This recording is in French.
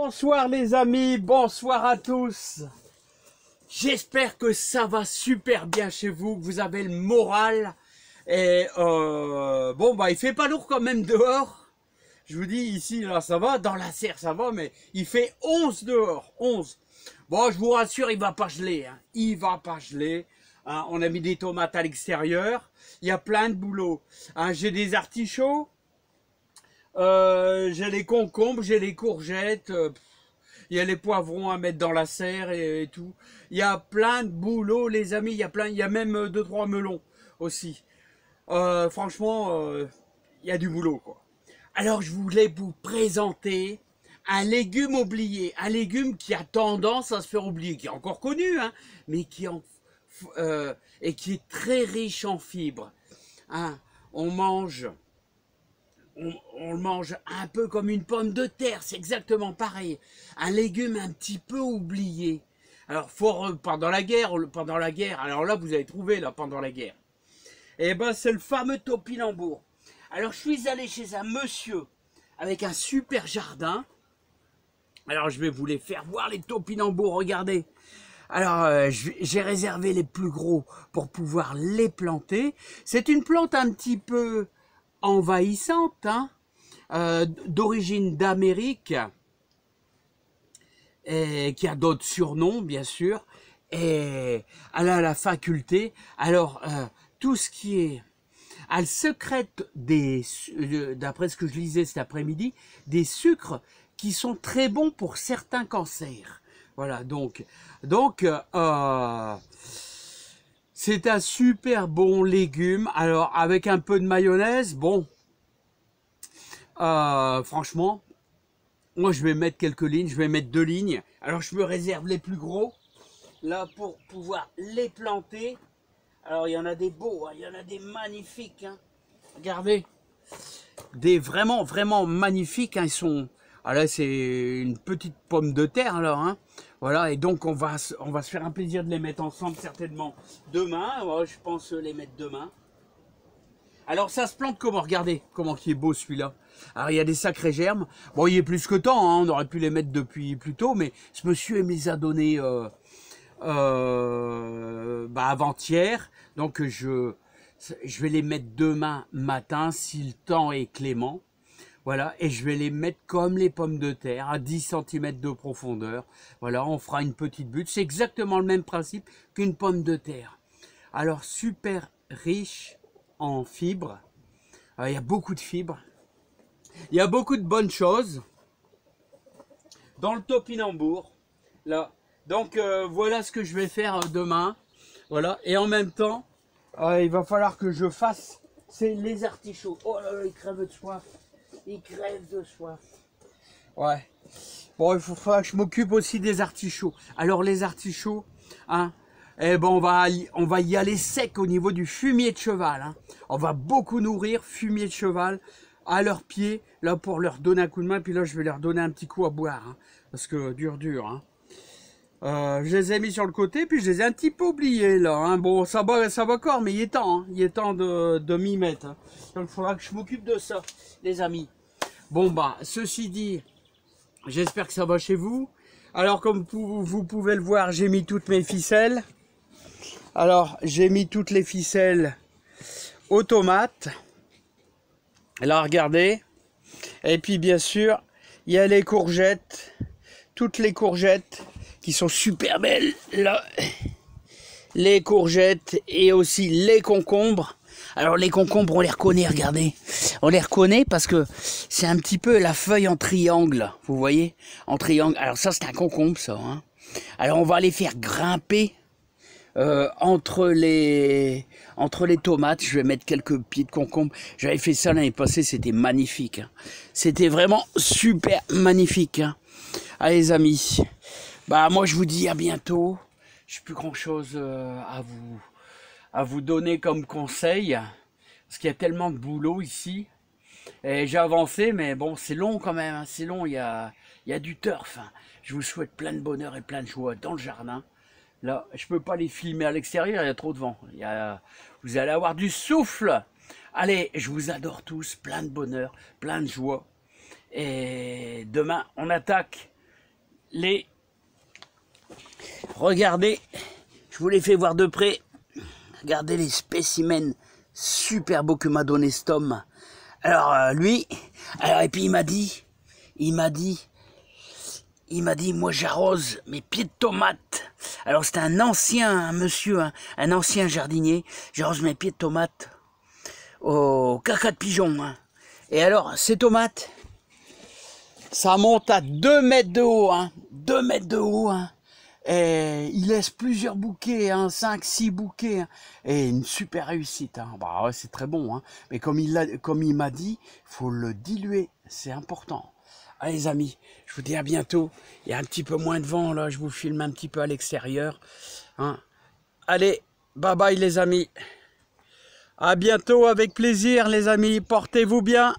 Bonsoir les amis, bonsoir à tous. J'espère que ça va super bien chez vous, que vous avez le moral. Et bon bah il fait pas lourd quand même dehors. Je vous dis ici là ça va, dans la serre ça va, mais il fait 11 dehors, 11. Bon je vous rassure il va pas geler, hein. Il va pas geler. Hein. On a mis des tomates à l'extérieur, il y a plein de boulot. Hein. J'ai des artichauts. J'ai les concombres, j'ai les courgettes, il y a les poivrons à mettre dans la serre et tout. Il y a plein de boulot les amis, il y a même 2-3 melons aussi. Franchement, il y a du boulot quoi. Alors je voulais vous présenter un légume oublié, un légume qui a tendance à se faire oublier, qui est encore connu, hein, mais et qui est très riche en fibres. Hein, on le mange un peu comme une pomme de terre, c'est exactement pareil. Un légume un petit peu oublié. Alors, pendant la guerre, alors là, vous avez trouvé, là, pendant la guerre. Et ben, c'est le fameux topinambour. Alors, je suis allé chez un monsieur avec un super jardin. Alors, je vais vous les faire voir, les topinambours, regardez. Alors, j'ai réservé les plus gros pour pouvoir les planter. C'est une plante un petit peu envahissante, hein, d'origine d'Amérique, et qui a d'autres surnoms bien sûr, et elle a la faculté, alors tout ce qui est, elle sécrète d'après ce que je lisais cet après-midi, des sucres qui sont très bons pour certains cancers. Voilà, donc c'est un super bon légume. Alors, avec un peu de mayonnaise, bon, franchement, moi, je vais mettre quelques lignes. Je vais mettre 2 lignes. Alors, je me réserve les plus gros, là, pour pouvoir les planter. Alors, il y en a des beaux, hein, il y en a des magnifiques. Hein. Regardez, des vraiment, vraiment magnifiques. Hein, ils sont... Ah là, c'est une petite pomme de terre, alors, hein. Voilà, et donc on va se faire un plaisir de les mettre ensemble certainement demain. Ouais, je pense les mettre demain. Alors ça se plante comment? Regardez comment il est beau celui-là. Alors il y a des sacrés germes. Bon, il est plus que temps, hein, on aurait pu les mettre depuis plus tôt, mais ce monsieur me les a donnés avant-hier. Donc je vais les mettre demain matin si le temps est clément. Voilà, et je vais les mettre comme les pommes de terre, à 10 cm de profondeur. Voilà, on fera une petite butte. C'est exactement le même principe qu'une pomme de terre. Alors, super riche en fibres. Alors, il y a beaucoup de fibres. Il y a beaucoup de bonnes choses dans le topinambour. Là. Donc, voilà ce que je vais faire demain. Voilà, et en même temps, il va falloir que je fasse les artichauts. Oh là là, ils crèvent de soif. Il crève de soif. Ouais. Bon, il faudra que je m'occupe aussi des artichauts. Alors les artichauts, hein, eh ben on va y aller sec au niveau du fumier de cheval. Hein. On va beaucoup nourrir fumier de cheval à leurs pieds, là pour leur donner un coup de main. Puis là, je vais leur donner un petit coup à boire, hein, parce que dur. Hein. Je les ai mis sur le côté, puis je les ai un petit peu oubliés là. Hein. Bon, ça va encore, mais il est temps. Hein. Il est temps de m'y mettre. Hein. Donc il faudra que je m'occupe de ça, les amis. Bon bah, ceci dit, j'espère que ça va chez vous. Alors comme vous pouvez le voir, j'ai mis toutes mes ficelles. Alors j'ai mis toutes les ficelles aux tomates. Là regardez. Et puis bien sûr, il y a les courgettes. Toutes les courgettes qui sont super belles. Là, les courgettes et aussi les concombres. Alors les concombres, on les reconnaît, regardez. On les reconnaît parce que c'est un petit peu la feuille en triangle, vous voyez? En triangle. Alors ça, c'est un concombre, ça. Hein. Alors on va les faire grimper entre les tomates. Je vais mettre quelques pieds de concombre. J'avais fait ça l'année passée, c'était magnifique. Hein. C'était vraiment super magnifique. Hein. Allez les amis, bah moi je vous dis à bientôt. Je n'ai plus grand chose à vous donner comme conseil, parce qu'il y a tellement de boulot ici, et j'ai avancé, mais bon, c'est long quand même, hein, c'est long, il y a du turf, hein. Je vous souhaite plein de bonheur et plein de joie dans le jardin. Là, je peux pas les filmer à l'extérieur, il y a trop de vent, vous allez avoir du souffle. Allez, je vous adore tous, plein de bonheur, plein de joie, et demain, on attaque les... Regardez, je vous les fais voir de près. Regardez les spécimens super beaux que m'a donné cet homme. Alors lui, et puis il m'a dit, moi j'arrose mes pieds de tomates. Alors c'était un ancien monsieur, un ancien jardinier. J'arrose mes pieds de tomates au caca de pigeon. Hein. Et alors ces tomates, ça monte à 2 mètres de haut, 2 mètres de haut. Hein. Et il laisse plusieurs bouquets, 5, 6 bouquets, et une super réussite. Bah ouais, c'est très bon, mais comme il m'a dit, il faut le diluer, c'est important. Allez les amis, je vous dis à bientôt. Il y a un petit peu moins de vent là, je vous filme un petit peu à l'extérieur. Allez, bye bye les amis. À bientôt, avec plaisir les amis, portez-vous bien.